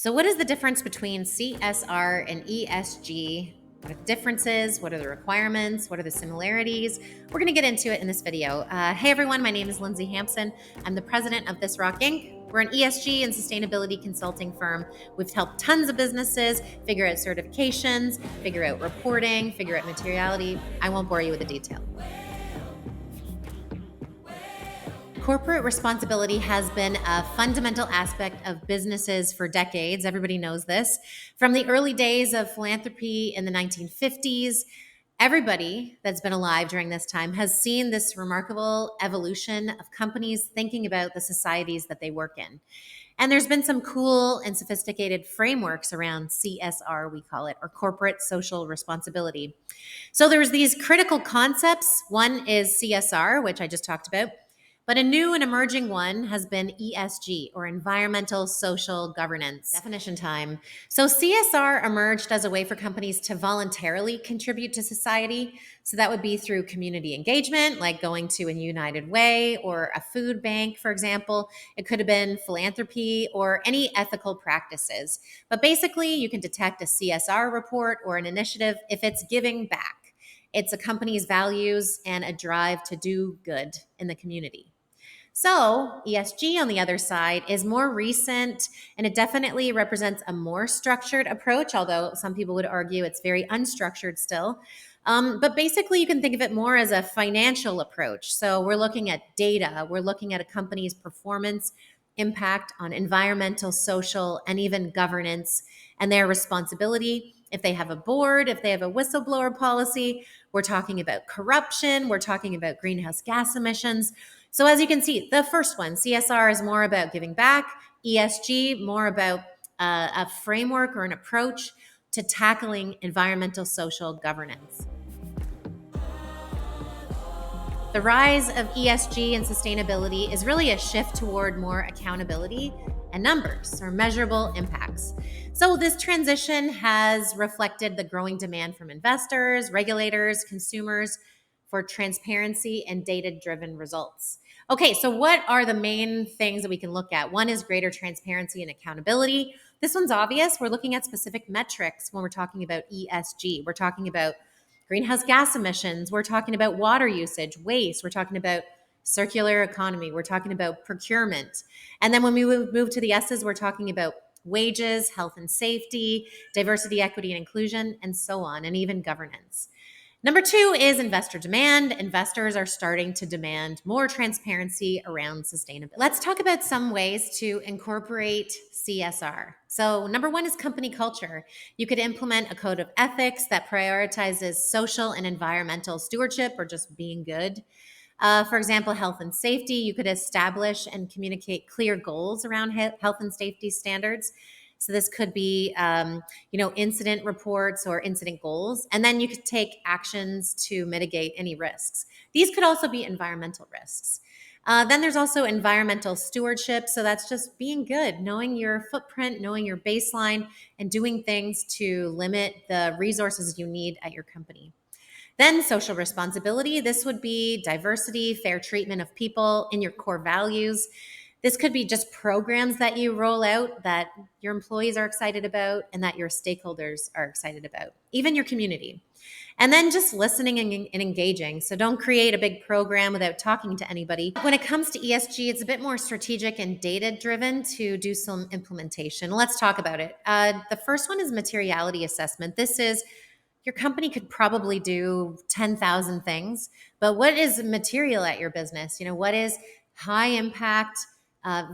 So, what is the difference between CSR and ESG? What are the differences? What are the requirements? What are the similarities? We're going to get into it in this video. Hey everyone, my name is Lindsay Hampson. I'm the president of This Rock Inc. We're an ESG and sustainability consulting firm. We've helped tons of businesses figure out certifications, figure out reporting, figure out materiality. I won't bore you with the detail. Corporate responsibility has been a fundamental aspect of businesses for decades. Everybody knows this. From the early days of philanthropy in the 1950s, everybody that's been alive during this time has seen this remarkable evolution of companies thinking about the societies that they work in. And there's been some cool and sophisticated frameworks around CSR, we call it, or corporate social responsibility. So there's these critical concepts. One is CSR, which I just talked about. But a new and emerging one has been ESG, or environmental social governance. Definition time. So CSR emerged as a way for companies to voluntarily contribute to society. So that would be through community engagement, like going to a United Way or a food bank, for example. It could have been philanthropy or any ethical practices. But basically, you can detect a CSR report or an initiative if it's giving back. It's a company's values and a drive to do good in the community. So, ESG on the other side is more recent and it definitely represents a more structured approach, although some people would argue it's very unstructured still. But basically, you can think of it more as a financial approach. So, we're looking at data, we're looking at a company's performance, impact on environmental, social, and even governance, and their responsibility. If they have a board, if they have a whistleblower policy, we're talking about corruption, we're talking about greenhouse gas emissions. So as you can see, the first one, CSR, is more about giving back. ESG, more about a framework or an approach to tackling environmental social governance. The rise of ESG and sustainability is really a shift toward more accountability and numbers or measurable impacts. So this transition has reflected the growing demand from investors, regulators, consumers for transparency and data-driven results. Okay, so what are the main things that we can look at? One is greater transparency and accountability. This one's obvious. We're looking at specific metrics when we're talking about ESG. We're talking about greenhouse gas emissions. We're talking about water usage, waste. We're talking about circular economy. We're talking about procurement. And then when we move to the S's, we're talking about wages, health and safety, diversity, equity, and inclusion, and so on, and even governance. Number two is investor demand. Investors are starting to demand more transparency around sustainability. Let's talk about some ways to incorporate CSR. So number one is company culture. You could implement a code of ethics that prioritizes social and environmental stewardship or just being good. For example, health and safety, you could establish and communicate clear goals around health and safety standards. So this could be, incident reports or incident goals, and then you could take actions to mitigate any risks. These could also be environmental risks. Then there's also environmental stewardship. So that's just being good, knowing your footprint, knowing your baseline, and doing things to limit the resources you need at your company. Then social responsibility. This would be diversity, fair treatment of people in your core values. This could be just programs that you roll out that your employees are excited about and that your stakeholders are excited about, even your community. And then just listening and engaging. So don't create a big program without talking to anybody. When it comes to ESG, it's a bit more strategic and data-driven to do some implementation. Let's talk about it. The first one is materiality assessment. This is your company could probably do 10,000 things, but what is material at your business? What is high impact,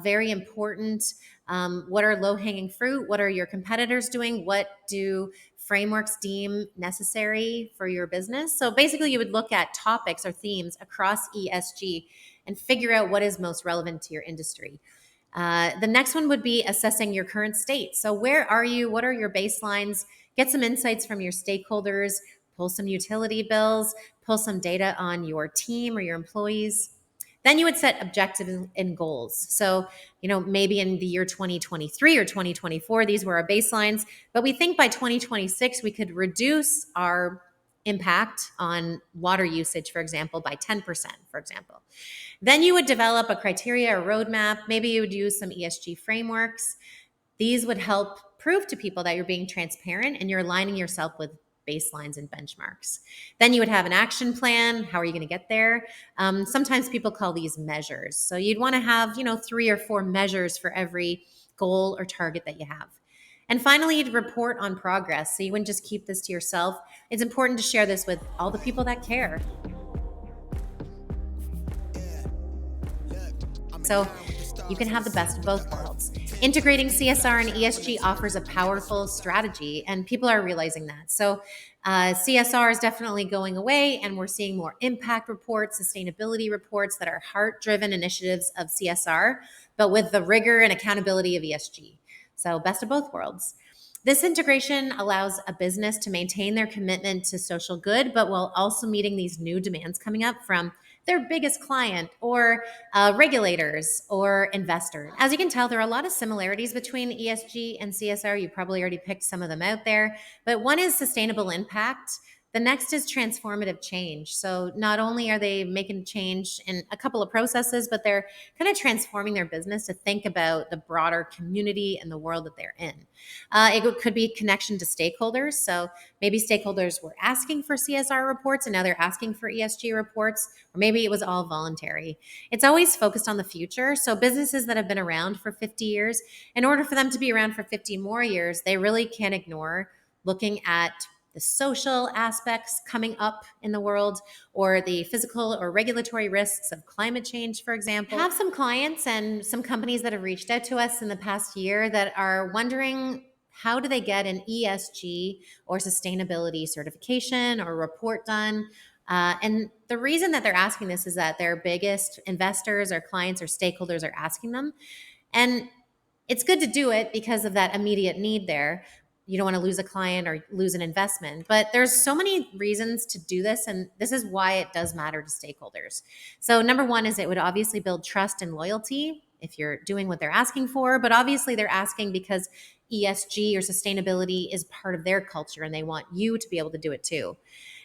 very important? What are low-hanging fruit? What are your competitors doing? What do frameworks deem necessary for your business? So basically, you would look at topics or themes across ESG and figure out what is most relevant to your industry. The next one would be assessing your current state. So where are you? What are your baselines? Get some insights from your stakeholders, pull some utility bills, pull some data on your team or your employees. Then you would set objectives and goals. So, maybe in the year 2023 or 2024, these were our baselines, but we think by 2026, we could reduce our impact on water usage, for example, by 10%, for example. Then you would develop a criteria or roadmap. Maybe you would use some ESG frameworks. These would help prove to people that you're being transparent and you're aligning yourself with baselines and benchmarks. Then you would have an action plan. How are you going to get there? Sometimes people call these measures. So you'd want to have, 3 or 4 measures for every goal or target that you have. And finally, you'd report on progress. So you wouldn't just keep this to yourself. It's important to share this with all the people that care. So you can have the best of both worlds. Integrating CSR and ESG offers a powerful strategy, and people are realizing that. So CSR is definitely going away, and we're seeing more impact reports, sustainability reports that are heart-driven initiatives of CSR, but with the rigor and accountability of ESG. So best of both worlds. This integration allows a business to maintain their commitment to social good, but while also meeting these new demands coming up from their biggest client or regulators or investors. As you can tell, there are a lot of similarities between ESG and CSR. You probably already picked some of them out there, but one is sustainable impact. The next is transformative change. So not only are they making change in a couple of processes, but they're kind of transforming their business to think about the broader community and the world that they're in. It could be connection to stakeholders. So maybe stakeholders were asking for CSR reports and now they're asking for ESG reports, or maybe it was all voluntary. It's always focused on the future. So businesses that have been around for 50 years, in order for them to be around for 50 more years, they really can't ignore looking at the social aspects coming up in the world, or the physical or regulatory risks of climate change, for example. I have some clients and some companies that have reached out to us in the past year that are wondering, how do they get an ESG or sustainability certification or report done? And the reason that they're asking this is that their biggest investors or clients or stakeholders are asking them. And it's good to do it because of that immediate need there. You don't want to lose a client or lose an investment, but there's so many reasons to do this. And this is why it does matter to stakeholders. So number one is it would obviously build trust and loyalty if you're doing what they're asking for, but obviously they're asking because ESG or sustainability is part of their culture and they want you to be able to do it too.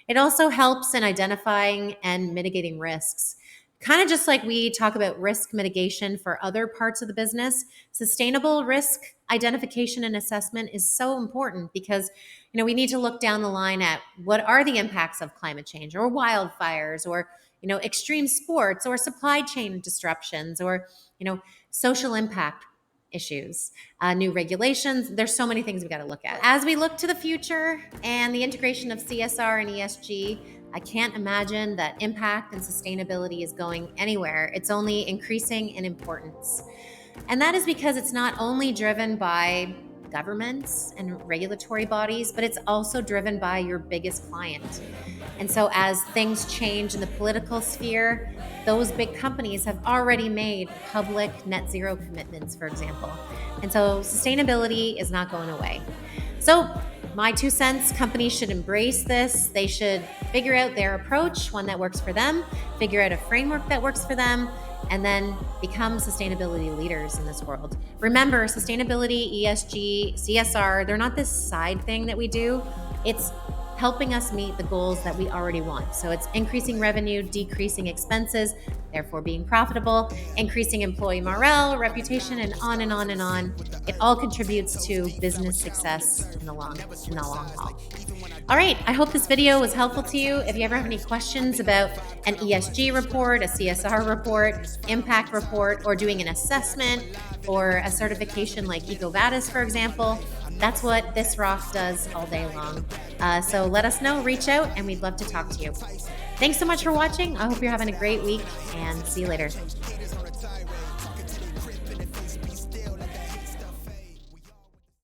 It also helps in identifying and mitigating risks. Kind of just like we talk about risk mitigation for other parts of the business, sustainable risk identification and assessment is so important because, we need to look down the line at what are the impacts of climate change or wildfires or, extreme sports or supply chain disruptions or, social impact issues, new regulations. There's so many things we got to look at. As we look to the future and the integration of CSR and ESG, I can't imagine that impact and sustainability is going anywhere. It's only increasing in importance. And that is because it's not only driven by governments and regulatory bodies, but it's also driven by your biggest client. And so as things change in the political sphere, those big companies have already made public net zero commitments, for example. And so sustainability is not going away. So my 2 cents, companies should embrace this. They should figure out their approach, one that works for them, figure out a framework that works for them, and then become sustainability leaders in this world. Remember, sustainability, ESG, CSR, they're not this side thing that we do. It's helping us meet the goals that we already want. So it's increasing revenue, decreasing expenses, therefore being profitable, increasing employee morale, reputation, and on and on and on. It all contributes to business success in the long haul. All right, I hope this video was helpful to you. If you ever have any questions about an ESG report, a CSR report, impact report, or doing an assessment or a certification like EcoVadis, for example, that's what this rock does all day long. So let us know, reach out, and we'd love to talk to you. Thanks so much for watching. I hope you're having a great week, and see you later.